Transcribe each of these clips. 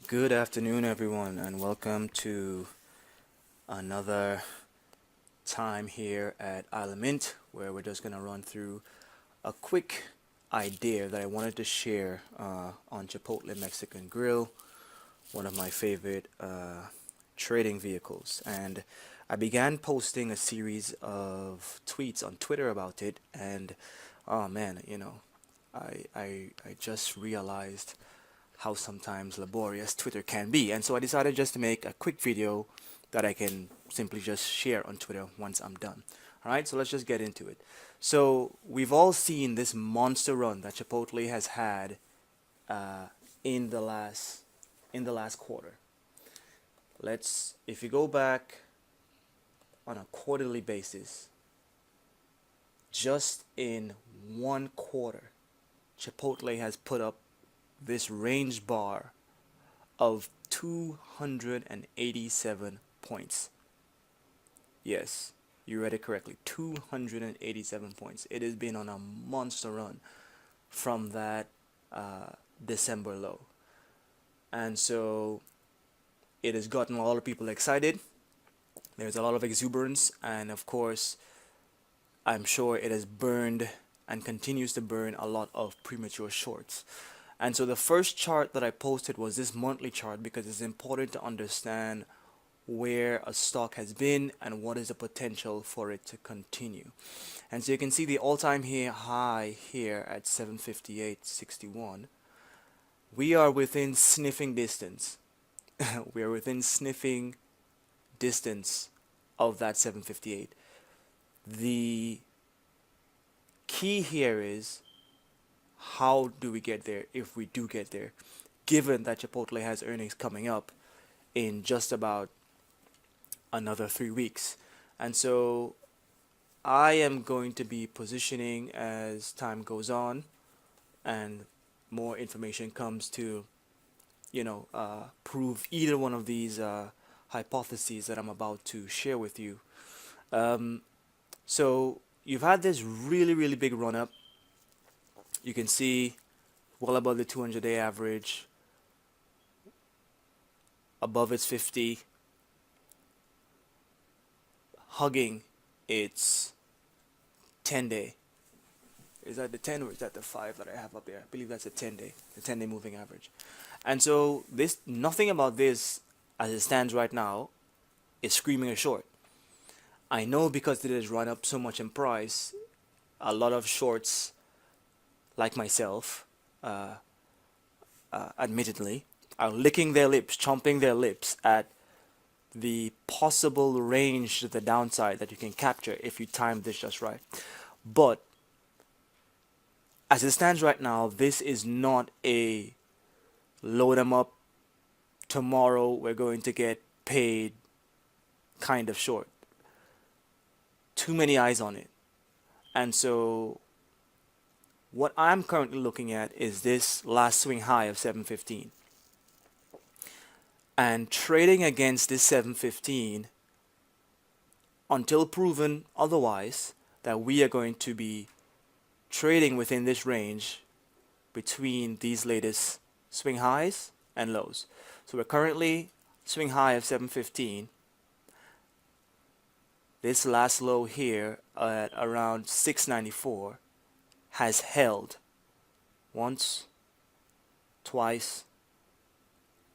Good afternoon, everyone, and welcome to another time here at Element, where we're just going to run through a quick idea that I wanted to share on Chipotle Mexican Grill, one of my favorite trading vehicles. And I began posting a series of tweets on Twitter about it, and oh man, I just realized how sometimes laborious Twitter can be. And so I decided just to make a quick video that I can simply just share on Twitter once I'm done. All right, so let's just get into it. So we've all seen this monster run that Chipotle has had uh, in the last quarter. If you go back on a quarterly basis, just in one quarter, Chipotle has put up this range bar of 287 points. Yes, you read it correctly. 287 points. It has been on a monster run from that December low. And so it has gotten a lot of people excited. There's a lot of exuberance, and of course, I'm sure it has burned and continues to burn a lot of premature shorts. And so the first chart that I posted was this monthly chart because it's important to understand where a stock has been and what is the potential for it to continue. And so you can see the all-time high here at 758.61. We are within sniffing distance. We are within sniffing distance of that 758. The key here is, how do we get there if we do get there, given that Chipotle has earnings coming up in just about another 3 weeks. And so I am going to be positioning as time goes on and more information comes to, prove either one of these hypotheses that I'm about to share with you. Um, so you've had this really, really big run up. You can see well above the 200-day average, above its 50, hugging its 10-day. Is that the 10 or is that the 5 that I have up there? I believe that's a 10-day, the 10-day moving average. And so nothing about this as it stands right now is screaming a short. I know because it has run up so much in price, a lot of shorts like myself, admittedly, are licking their lips, chomping their lips at the possible range to the downside that you can capture if you time this just right. But as it stands right now, this is not a load them up, tomorrow we're going to get paid kind of short. Too many eyes on it. And so what I'm currently looking at is this last swing high of 715. And trading against this 715 until proven otherwise, that we are going to be trading within this range between these latest swing highs and lows. So we're currently swing high of 715. This last low here at around 694 has held once, twice,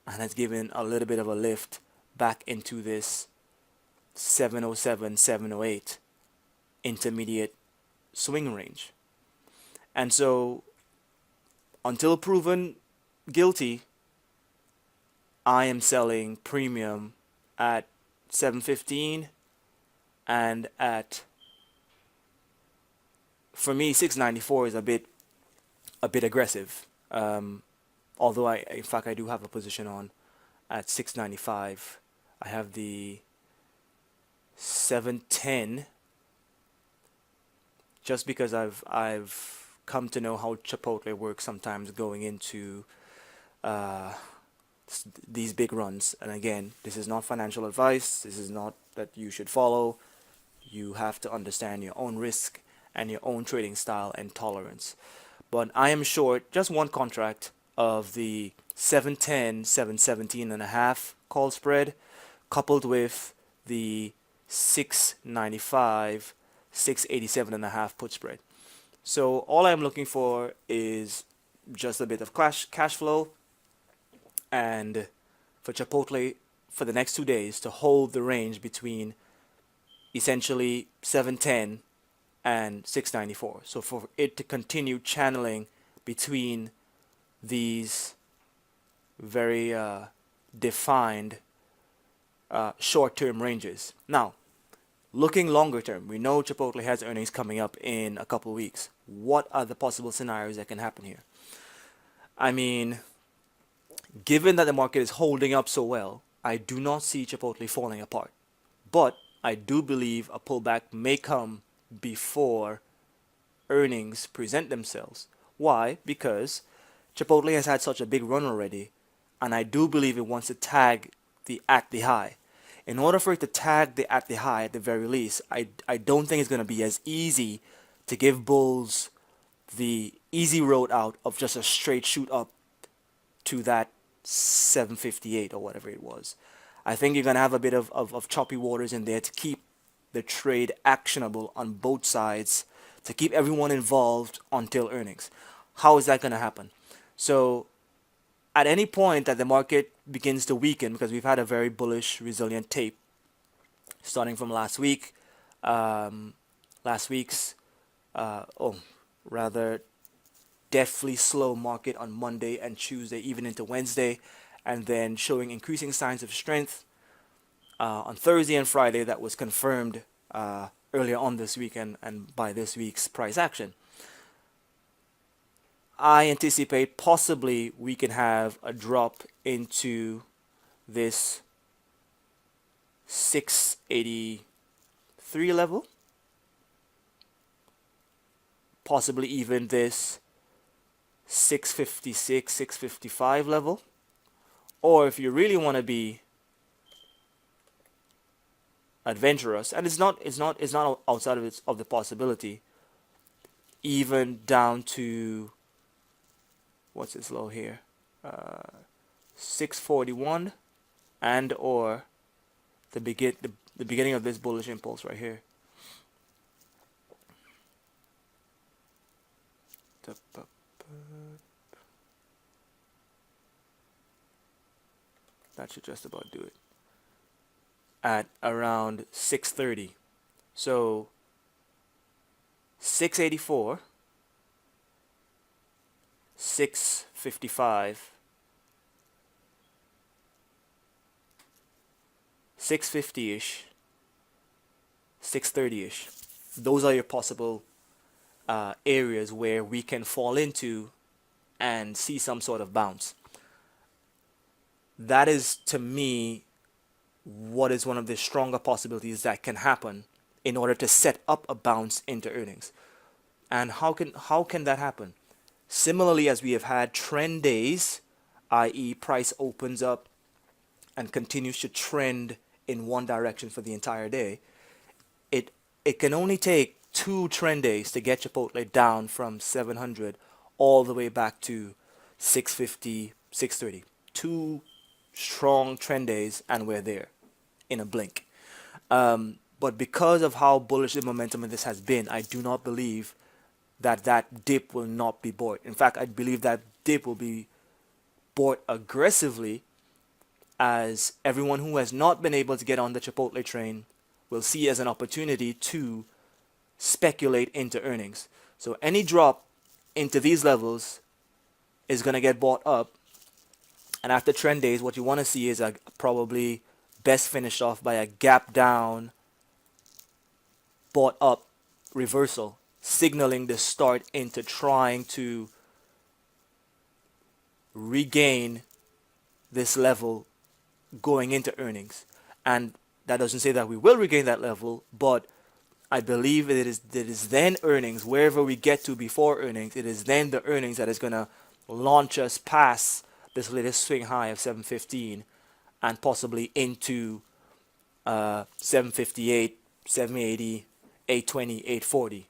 and has given a little bit of a lift back into this 707, 708 intermediate swing range. And so until proven guilty, I am selling premium at 715 and at, for me, 694 is a bit aggressive. Although in fact, I do have a position on at 695. I have the 710, just because I've come to know how Chipotle works sometimes going into uh, these big runs. And again, this is not financial advice. This is not that you should follow. You have to understand your own risk and your own trading style and tolerance. But I am short just one contract of the 710, 717 and a half call spread, coupled with the 695, 687 and a half put spread. So all I'm looking for is just a bit of cash flow, and for Chipotle for the next 2 days to hold the range between essentially 710 and 694. So for it to continue channeling between these very defined short-term ranges. Now, looking longer term, we know Chipotle has earnings coming up in a couple of weeks. What are the possible scenarios that can happen here? I mean, given that the market is holding up so well, I do not see Chipotle falling apart. But I do believe a pullback may come before earnings present themselves. Why? Because Chipotle has had such a big run already, and I do believe it wants to tag the at the high. In order for it to tag the at the high at the very least, I don't think it's going to be as easy to give bulls the easy road out of just a straight shoot up to that 758 or whatever it was. I think you're going to have a bit of choppy waters in there to keep the trade actionable on both sides, to keep everyone involved until earnings. How is that going to happen? So, at any point that the market begins to weaken, because we've had a very bullish, resilient tape starting from last week, last week's, oh, rather deathly slow market on Monday and Tuesday, even into Wednesday, and then showing increasing signs of strength on Thursday and Friday. That was confirmed earlier on this week and by this week's price action. I anticipate possibly we can have a drop into this 683 level, possibly even this 656, 655 level. Or if you really want to be adventurous, and it's not outside of the possibility, even down to, what's this low here, 641, and or the beginning of this bullish impulse right here. That should just about do it. At around 630. So 684, 655, 650-ish, 630-ish. Those are your possible areas where we can fall into and see some sort of bounce. That is, to me, what is one of the stronger possibilities that can happen in order to set up a bounce into earnings. And how can that happen? Similarly, as we have had trend days, i.e. price opens up and continues to trend in one direction for the entire day, it can only take 2 trend days to get Chipotle down from 700 all the way back to 650, 630. 2 strong trend days and we're there in a blink. But because of how bullish the momentum of this has been, I do not believe that dip will not be bought. In fact, I believe that dip will be bought aggressively, as everyone who has not been able to get on the Chipotle train will see as an opportunity to speculate into earnings. So any drop into these levels is going to get bought up. And after trend days, what you want to see is a probably best finished off by a gap down, bought up reversal, signaling the start into trying to regain this level going into earnings. And that doesn't say that we will regain that level, but I believe it is then earnings, wherever we get to before earnings, it is then the earnings that is going to launch us past this latest swing high of 715 and possibly into 758, 780, 820, 840,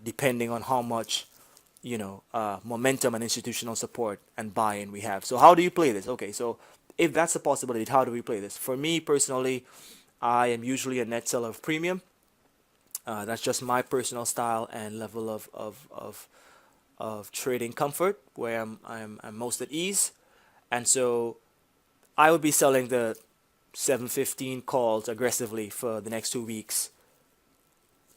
depending on how much momentum and institutional support and buy-in we have. So how do you play this? Okay, so if that's a possibility, how do we play this? For me personally, I am usually a net seller of premium. That's just my personal style and level of trading comfort, where I'm most at ease. And so I would be selling the 715 calls aggressively for the next 2 weeks,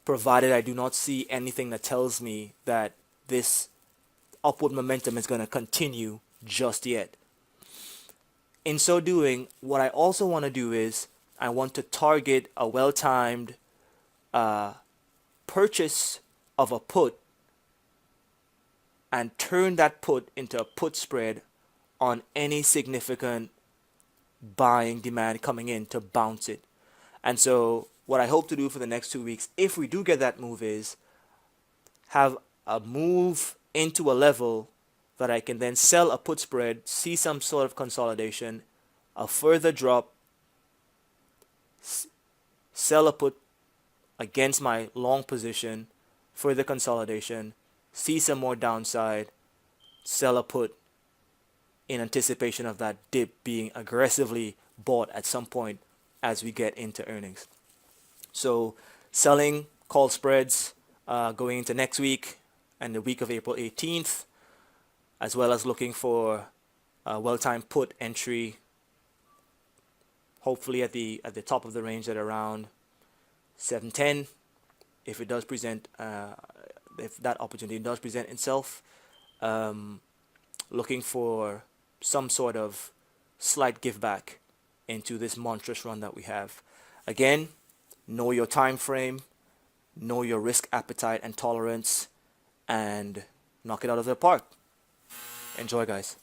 provided I do not see anything that tells me that this upward momentum is going to continue just yet. In so doing, what I also want to do is I want to target a well timed purchase of a put and turn that put into a put spread on any significant buying demand coming in to bounce it. And so, what I hope to do for the next 2 weeks, if we do get that move, is have a move into a level that I can then sell a put spread, see some sort of consolidation, a further drop, sell a put against my long position, further consolidation, see some more downside, sell a put in anticipation of that dip being aggressively bought at some point as we get into earnings. So selling call spreads going into next week and the week of April 18th, as well as looking for a well-timed put entry, hopefully at the top of the range at around 710. If it does present, if that opportunity does present itself, looking for some sort of slight give back into this monstrous run that we have. Again, know your time frame, know your risk appetite and tolerance, and knock it out of the park. Enjoy, guys.